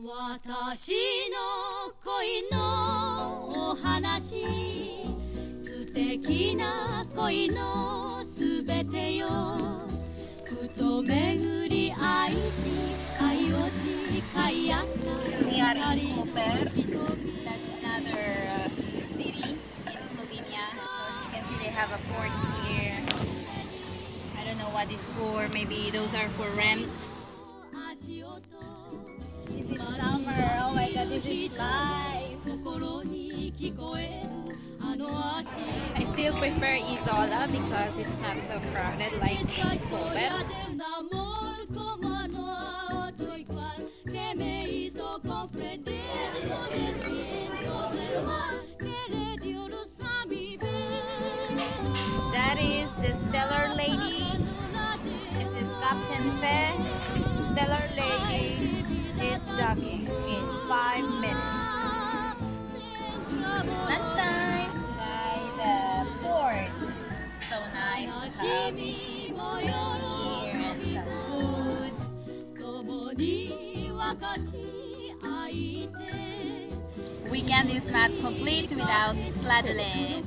私の恋のお話素敵な恋のすべてよふと巡り愛し愛を誓い合った We are in Koper. That's another city in Slovenia. So as you can see, they have a port here. I don't know what it's for. Maybe those are for rent. This is summer. Oh my god, this is life. I still prefer Isola because it's not so crowded like Koper. That is the Stellar Lady. This is Captain Fe. Stellar Lady is docking in 5 minutes. Lunchtime by the port. So nice to have here and some food. Weekend is not complete without sladling.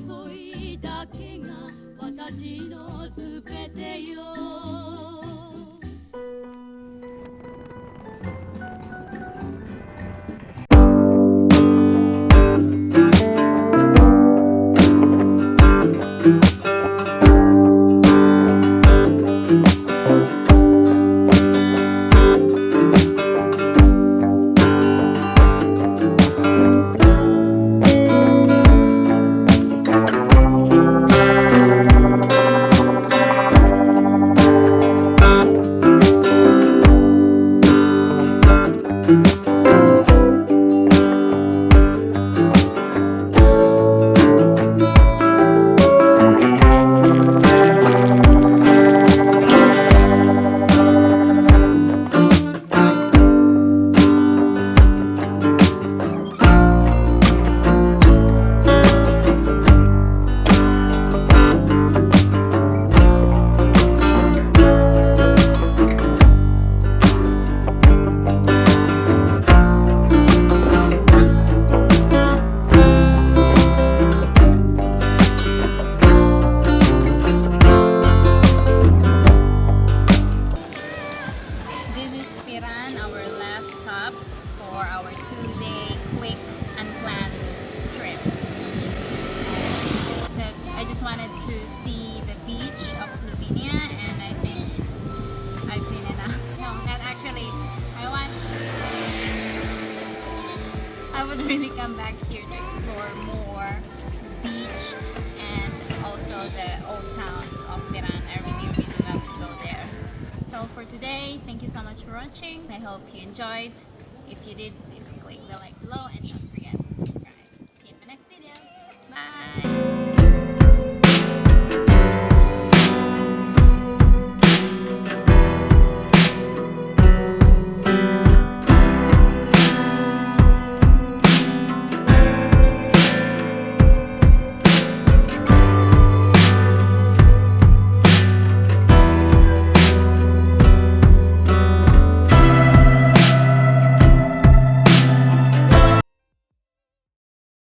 This is Piran, our last stop for our 2-day quick unplanned trip. So I just wanted to see the beach of Slovenia and I think I've seen enough. No, not actually. I would really come back here to explore more beach and also the old town of Piran. I really love to go there. So for today, thank you so much for watching. I hope you enjoyed. If you did, please click the like below and don't forget to subscribe. See you in the next video. Bye!